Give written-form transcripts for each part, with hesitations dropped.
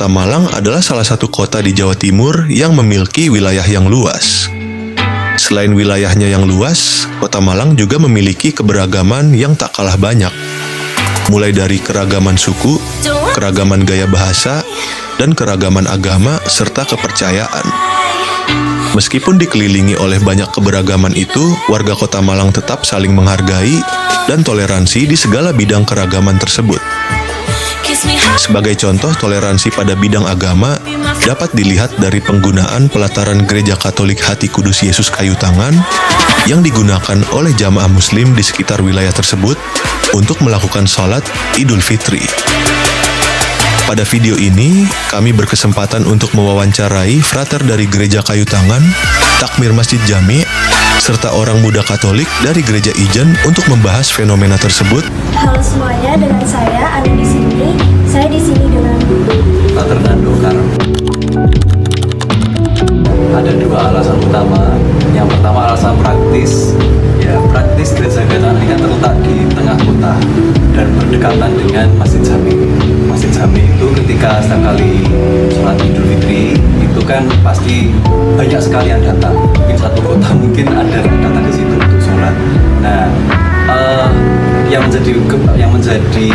Kota Malang adalah salah satu kota di Jawa Timur yang memiliki wilayah yang luas. Selain wilayahnya yang luas, Kota Malang juga memiliki keberagaman yang tak kalah banyak. Mulai dari keragaman suku, keragaman gaya bahasa, dan keragaman agama serta kepercayaan. Meskipun dikelilingi oleh banyak keberagaman itu, warga Kota Malang tetap saling menghargai dan toleransi di segala bidang keragaman tersebut. Sebagai contoh toleransi pada bidang agama dapat dilihat dari penggunaan pelataran Gereja Katolik Hati Kudus Yesus Kayu Tangan yang digunakan oleh jamaah muslim di sekitar wilayah tersebut untuk melakukan sholat Idul Fitri. Pada video ini, kami berkesempatan untuk mewawancarai frater dari Gereja Kayu Tangan, Takmir Masjid Jami, serta orang muda Katolik dari Gereja Ijen untuk membahas fenomena tersebut. Halo semuanya, dengan saya Ana di sini. Saya di sini dengan Frater Nando Karam. Ada dua alasan utama. Yang pertama alasan praktis. Ya, praktis Gereja Kayu Tangan ini kan terletak di tengah kota dan berdekatan dengan Masjid Jami. Masjid Jami itu ketika setiap kali sholat Idul Fitri itu kan pasti banyak sekali yang datang. Mungkin satu kota mungkin ada yang datang ke situ untuk sholat. Nah, yang menjadi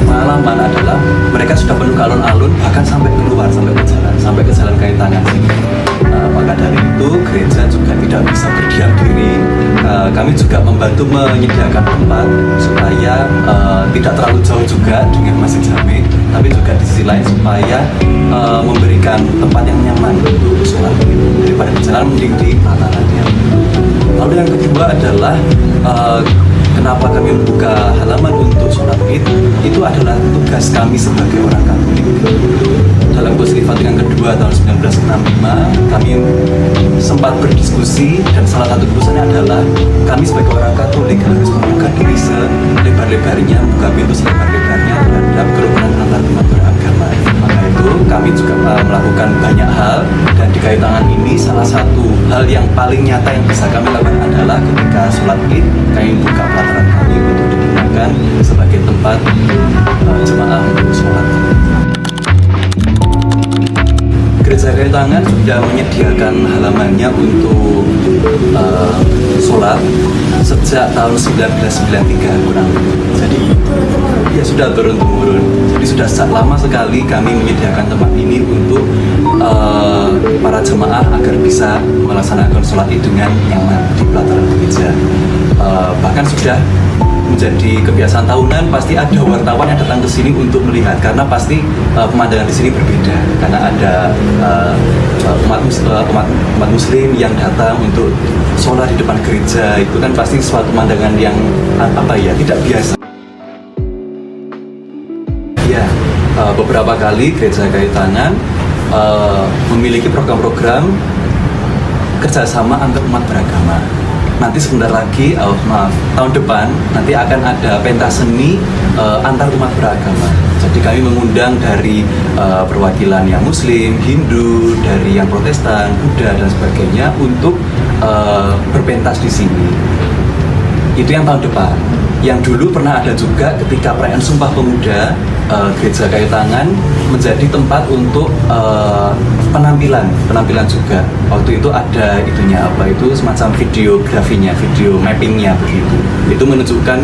pengalaman adalah mereka sudah penuh ke alun-alun, bahkan sampai keluar, sampai ke jalan Kayu Tangan sini. Maka dari itu gereja juga tidak bisa berdiam diri. Kami juga membantu menyediakan tempat supaya tidak terlalu jauh juga dengan Masjid Jami, tapi juga di sisi lain supaya memberikan tempat yang nyaman untuk sholat daripada berjalan mending di pelatanannya. Lalu yang kedua adalah kenapa kami membuka halaman untuk sholat Id, itu adalah tugas kami sebagai orang Katolik. Dalam Konsili Vatikan kedua tahun 1965, kami sempat berdiskusi dan salah satu keputusannya adalah kami sebagai orang Katolik harus membuka diri selebar-lebarnya, membuka pintu selebar-lebarnya terhadap kerukunan antar umat beragama. Maka itu kami juga melakukan banyak hal, dan di Kayu Tangan ini salah satu hal yang paling nyata yang bisa kami lakukan adalah ketika sholat Id, kami buka pelataran kami untuk digunakan sebagai tempat jemaah untuk sholat. Gereja Kayu Tangan sudah menyediakan halamannya untuk sholat sejak tahun 1993 kurang lebih. Jadi ya sudah turun-temurun. Jadi sudah lama sekali kami menyediakan tempat ini untuk para jemaah agar bisa melaksanakan sholat Id dengan nyaman di pelataran gereja. Bahkan sudah menjadi kebiasaan tahunan, pasti ada wartawan yang datang ke sini untuk melihat, karena pasti pemandangan di sini berbeda, karena ada umat muslim yang datang untuk sholat di depan gereja. Itu kan pasti suatu pemandangan yang tidak biasa. Ya, beberapa kali Gereja Kayu Tangan memiliki program-program kerjasama antar umat beragama. Nanti sebentar lagi, tahun depan nanti akan ada pentas seni antar umat beragama. Jadi kami mengundang dari perwakilan yang Muslim, Hindu, dari yang Protestan, Buddha dan sebagainya untuk berpentas di sini. Itu yang tahun depan. Yang dulu pernah ada juga ketika perayaan Sumpah Pemuda, Gereja Kayu Tangan menjadi tempat untuk penampilan juga. Waktu itu ada semacam videografinya, video mappingnya begitu. Itu menunjukkan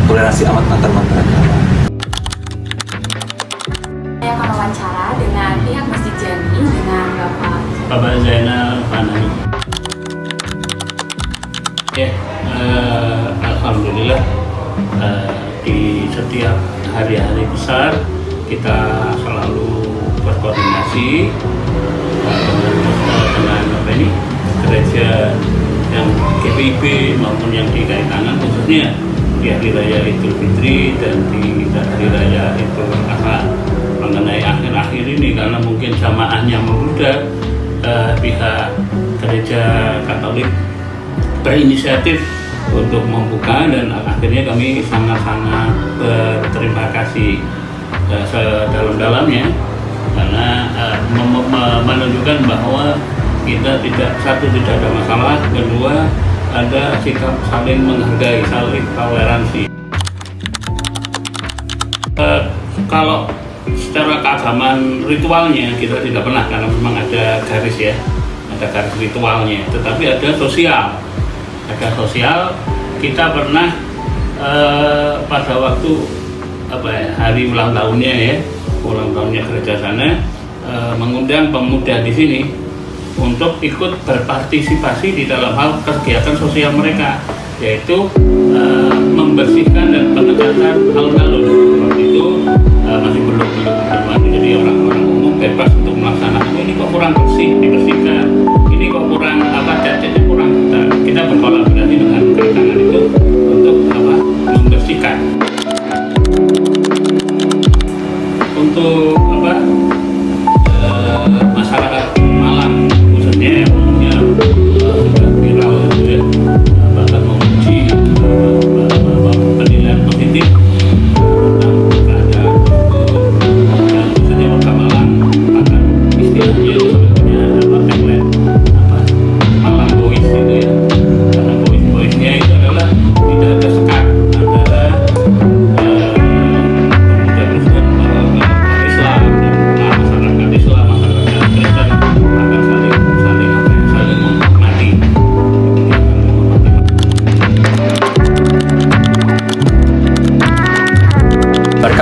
toleransi antar umat beragama. Saya akan wawancara dengan pihak Masjid Jami dengan Bapak Zainal Fanani. Ya, alhamdulillah di setiap hari-hari besar kita selalu berkoordinasi dengan gereja yang GPIB maupun yang di Kayu Tangan, khususnya di hari raya Idul Fitri dan di hari raya Idul Adha. Mengenai akhir-akhir ini, karena mungkin jamaahnya membludak, pihak gereja Katolik berinisiatif untuk membuka, dan akhirnya kami sangat-sangat berterima kasih sedalam-dalamnya, karena menunjukkan bahwa kita tidak ada masalah, kedua ada sikap saling menghargai, saling toleransi. Kalau secara keagamaan ritualnya kita tidak pernah, karena memang ada garis ya, ada garis ritualnya. Tetapi ada sosial. Kita pernah pada waktu hari ulang tahunnya gereja sana, mengundang pemuda di sini untuk ikut berpartisipasi di dalam hal kegiatan sosial mereka, yaitu membersihkan dan pengecatan alun-alun. Waktu itu masih belum ada, jadi orang-orang umum bebas untuk melaksanakan. Ini kok kurang bersih, dibersihkan. Ini kok kurang catnya kurang. Kita berkolaborasi dengan gereja itu untuk membersihkan. Untuk masyarakat Malang khususnya yang umumnya sudah viral gitu ya, bahkan memuji penilaian positif tentang keadaan tersebut, dan khususnya warga Malang akan istilahnya itu sebetulnya tagline Malang Boys gitu ya, karena boys-boysnya itu adalah tidak ada sekat antara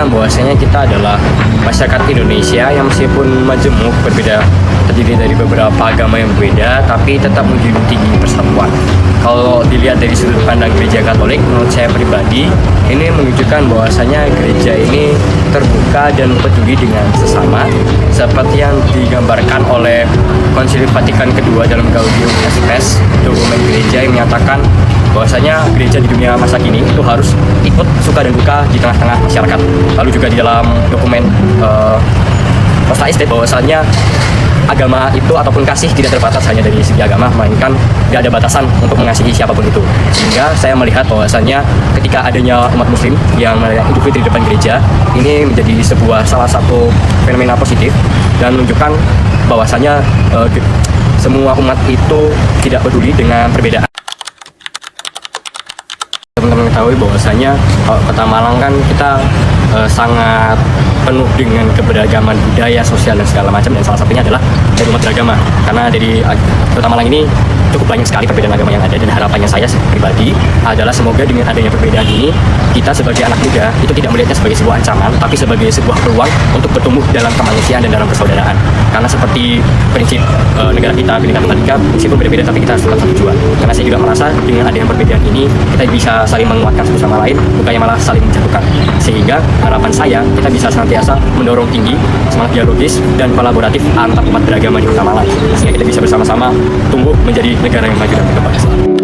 bahwasanya kita adalah masyarakat Indonesia yang meskipun majemuk, berbeda, terdiri dari beberapa agama yang berbeda, tapi tetap menjunjung tinggi persatuan. Kalau dilihat dari sudut pandang gereja Katolik, menurut saya pribadi, ini menunjukkan bahwasanya gereja ini terbuka dan peduli dengan sesama, seperti yang digambarkan oleh Konsili Vatikan kedua dalam Gaudium et Spes, dokumen gereja yang menyatakan bahwasanya gereja di dunia masa kini itu harus ikut suka dan duka di tengah-tengah masyarakat. Lalu juga di dalam dokumen Prosta Estate bahwasanya agama itu ataupun kasih tidak terbatas hanya dari segi agama, melainkan tidak ada batasan untuk mengasihi siapapun itu. Sehingga saya melihat bahwasanya ketika adanya umat muslim yang merayakan Idul Fitri di depan gereja, ini menjadi salah satu fenomena positif dan menunjukkan bahwasanya semua umat itu tidak peduli dengan perbedaan. Teman-teman ketahui bahwasanya Kota Malang kan kita sangat penuh dengan keberagaman budaya, sosial dan segala macam, dan salah satunya adalah dari umat beragama. Karena dari Kota Malang ini cukup banyak sekali perbedaan agama yang ada, dan harapannya saya pribadi adalah semoga dengan adanya perbedaan ini, kita sebagai anak muda itu tidak melihatnya sebagai sebuah ancaman, tapi sebagai sebuah peluang untuk bertumbuh dalam kemanusiaan dan dalam persaudaraan. Karena seperti prinsip negara kita, Bhinneka Tunggal Ika, meskipun berbeda tapi kita harus tetap satu tujuan. Karena saya juga merasa dengan adanya perbedaan ini, kita bisa saling menguatkan satu sama lain, bukannya malah saling menjatuhkan. Sehingga harapan saya, kita bisa senantiasa mendorong tinggi semangat dialogis dan kolaboratif antar umat beragama di Kota Malang, sehingga kita bisa bersama-sama tumbuh menjadi negara yang maju dan berkembang.